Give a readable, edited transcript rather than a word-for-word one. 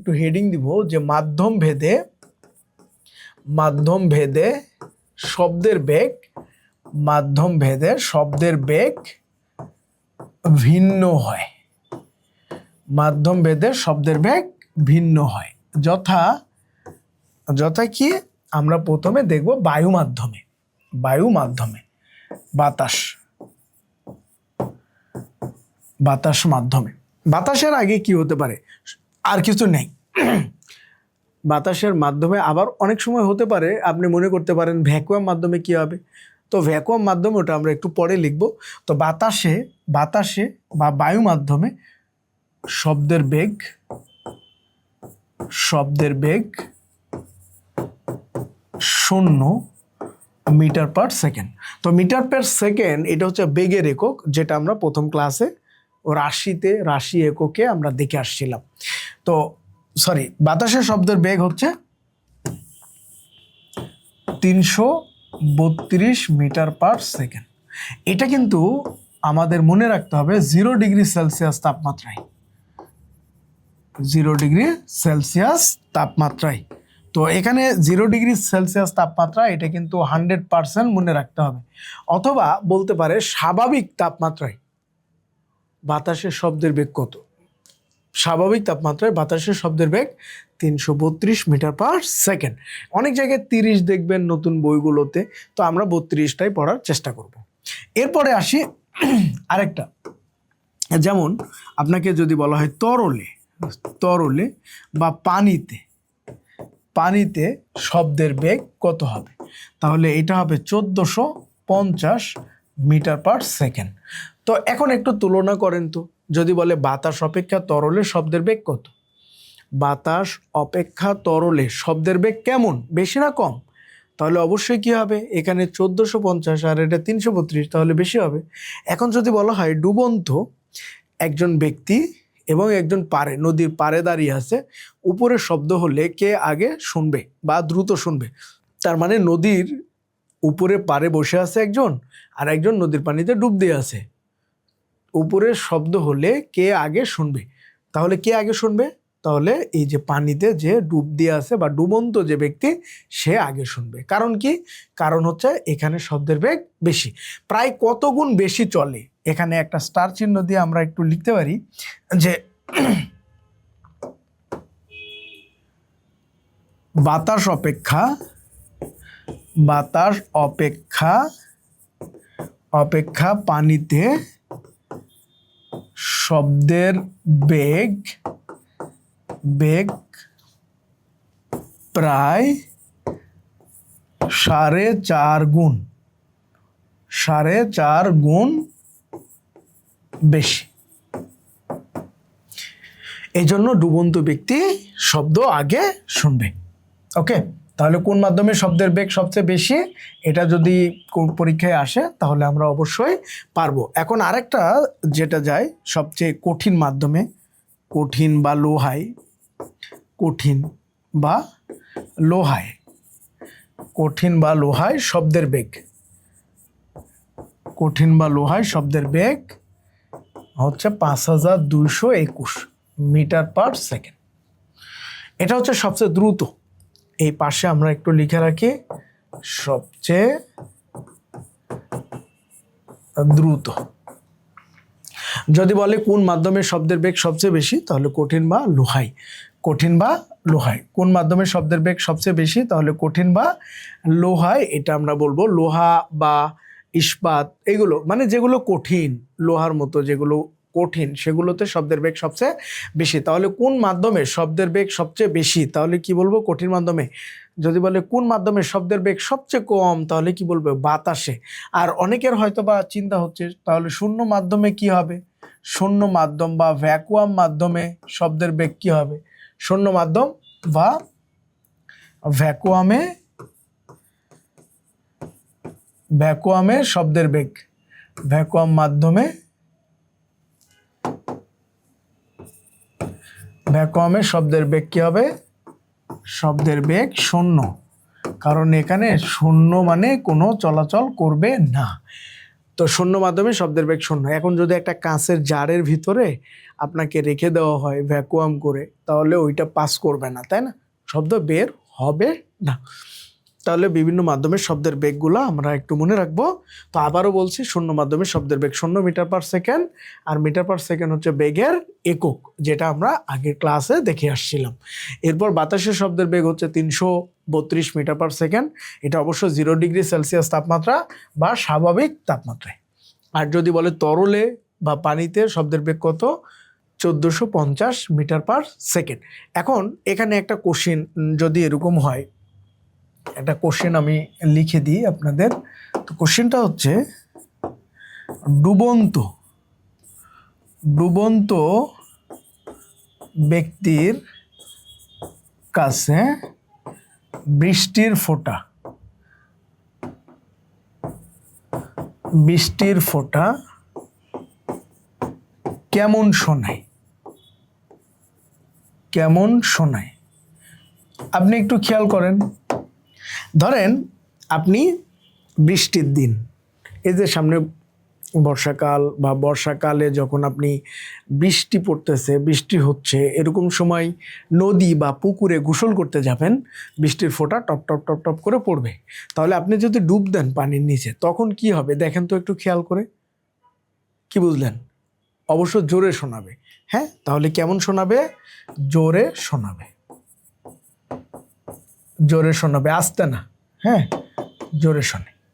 একটু হেডিং দিব যে মাধ্যম ভেদে শব্দের বেগ ভিন্ন হয়। মাধ্যম ভেদে শব্দের বেগ ভিন্ন হয়। যথা কি আমরা প্রথমে দেখব বায়ু মাধ্যমে বাতাস মাধ্যমে। বাতাসের আগে কি হতে পারে? আর কিছু নেই। বাতাসের মাধ্যমে আবার অনেক সময় হতে পারে, আপনি মনে করতে পারেন ভ্যাকুয়াম মাধ্যমে কি হবে, তো ভ্যাকুয়াম মাধ্যমে ওটা আমরা একটু পরে লিখব। তো বাতাসে বা বায়ু মাধ্যমে শব্দের বেগ 0 মিটার পার সেকেন্ড। তো মিটার পার সেকেন্ড এটা হচ্ছে বেগের একক, যেটা আমরা প্রথম ক্লাসে রাশি এককে আমরা দেখে আসছিলাম। তো বাতাসের শব্দের বেগ হচ্ছে 332 মিটার পার সেকেন্ড। এটা কিন্তু আমাদের মনে রাখতে হবে 0 ডিগ্রি সেলসিয়াস তাপমাত্রায়। 0 ডিগ্রি সেলসিয়াস তাপমাত্রায়। তো এখানে 0 ডিগ্রি সেলসিয়াস তাপমাত্রা, এটা কিন্তু 100% মনে রাখতে হবে। অথবা বলতে পারে স্বাভাবিক তাপমাত্রায় বাতাসের শব্দের বেগ কত? স্বাভাবিক তাপমাত্রায় বাতাসের শব্দের বেগ 332 মিটার পার সেকেন্ড। অনেক জায়গায় 30 দেখবেন নতুন বইগুলোতে, তো আমরা 32টাই পড়ার চেষ্টা করব। এরপরে আসি আরেকটা, যেমন আপনাকে যদি বলা হয় তরলে বা পানিতে শব্দের বেগ কত হবে, তাহলে এটা হবে 1450 মিটার পার সেকেন্ড। তো এখন একটু তুলনা করেন তো, যদি বলে বাতাস অপেক্ষা তরলে শব্দের বেগ কত? বাতাস অপেক্ষা তরলে শব্দের বেগ কেমন, বেশি না কম? তাহলে অবশ্যই কি হবে, এখানে 1450 আর এটা 332, তাহলে বেশি হবে। এখন যদি বলা হয় ডুবন্ত একজন ব্যক্তি এবং একজন নদীর পাড়ে দাঁড়িয়ে আছে, উপরে শব্দ হলে কে আগে শুনবে বা দ্রুত শুনবে? তার মানে নদীর উপরে পাড়ে বসে আছে একজন, আর একজন নদীর পানিতে ডুব দিয়ে আছে। উপরের শব্দ হলে কে আগে শুনবে? তাহলে কে আগে শুনবে? তাহলে এই যে পানিতে যে ডুব দিয়ে আছে বা ডুবন্ত যে ব্যক্তি, সে আগে শুনবে। কারণ কি? কারণ হচ্ছে এখানে শব্দের বেগ বেশি। প্রায় কত গুণ বেশি চলে, এখানে একটা স্টার চিহ্ন দিয়ে আমরা একটু লিখতে পারি যে বাতাস অপেক্ষা পানিতে শব্দের বেগ প্রায় 4.5 গুণ বেশি। এই জন্য ডুবন্ত ব্যক্তি শব্দ আগে শুনবে। ওকে, তাহলে কোন মাধ্যমে শব্দের বেগ সবচেয়ে বেশি, এটা যদি পরীক্ষায় আসে তাহলে আমরা অবশ্যই পারবো। এখন আরেকটা যেটা যায় সবচেয়ে কঠিন মাধ্যমে, কঠিন বা লোহায় শব্দের বেগ হচ্ছে 5221 মিটার পার সেকেন্ড। এটা হচ্ছে সবচেয়ে দ্রুত। এই পাশে আমরা একটু লিখে রাখি, সবচেয়ে দ্রুত। যদি বলে কোন মাধ্যমে শব্দের বেগ সবচেয়ে বেশি, তাহলে কঠিন বা লোহায়। কোন মাধ্যমে শব্দের বেগ সবচেয়ে বেশি, তাহলে কঠিন বা লোহায়। এটা আমরা বলবো লোহা বা ইস্পাত, এগুলো মানে যেগুলো কঠিন, লোহার মতো যেগুলো কঠিন, সেগুলোতে শব্দের বেগ সবচেয়ে বেশি। তাহলে কোন মাধ্যমে শব্দের বেগ সবচেয়ে বেশি, তাহলে কি বলবো? কঠিন মাধ্যমে। যদি বলে কোন মাধ্যমে শব্দের বেগ সবচেয়ে কম, তাহলে কি বলবো? বাতাসে। আর অনেকের হয়তো বা চিন্তা হচ্ছে, তাহলে শূন্য মাধ্যমে কি হবে? শূন্য মাধ্যম বা ভ্যাকুয়াম মাধ্যমে শব্দের বেগ কি হবে? শূন্য মাধ্যম বা ভ্যাকুয়ামে শব্দের বেগ, ভ্যাকুয়াম মাধ্যমে শব্দের বেগ কি হবে? শব্দের বেগ 0, কারণ এখানে শূন্য মানে কোনো চলাচল করবে না। তো শূন্য মাধ্যমে শব্দের বেগ শূন্য। এখন যদি একটা কাঁচের জারের ভিতরে আপনাকে রেখে দেওয়া হয় ভ্যাকুয়াম করে, তাহলে ওইটা পাস করবে না, তাই না? শব্দ বের হবে না। তাহলে বিভিন্ন মাধ্যমের শব্দের বেগগুলো আমরা একটু মনে রাখবো। তো আবারও বলছি, শূন্য মাধ্যমের শব্দের বেগ 0 মিটার পার সেকেন্ড, আর মিটার পার সেকেন্ড হচ্ছে বেগের একক, যেটা আমরা আগের ক্লাসে দেখে আসছিলাম। এরপর বাতাসের শব্দের বেগ হচ্ছে 332 মিটার পার সেকেন্ড। এটা অবশ্য 0 ডিগ্রি সেলসিয়াস তাপমাত্রা বা স্বাভাবিক তাপমাত্রায়। আর যদি বলে তরলে বা পানিতে শব্দের বেগ কত, 1450 মিটার পার সেকেন্ড। এখন এখানে একটা কোশ্চেন যদি এরকম হয়, একটা কোশ্চেন আমি লিখে দিই আপনাদের। তো কোশ্চেনটা হচ্ছে, ডুবন্ত ব্যক্তির কাছে বৃষ্টির ফোঁটা কেমন শোনায়? আপনি একটু খেয়াল করেন, ধরেন আপনি বৃষ্টির দিন, এই যে সামনে বর্ষাকাল বা বর্ষাকালে যখন আপনি বৃষ্টি পড়তেছে, বৃষ্টি হচ্ছে, এরকম সময় নদী বা পুকুরে গোসল করতে যাবেন, বৃষ্টির ফোঁটা টপ টপ টপ টপ করে পড়বে। তাহলে আপনি যদি ডুব দেন পানির নিচে, তখন কি হবে দেখেন তো একটু খেয়াল করে। কি বুঝলেন? অবশ্য জোরে শোনাবে। হ্যাঁ, তাহলে কেমন শোনাবে? জোরে শোনাবে, আস্তে না। হ্যাঁ, জোরে শোনে।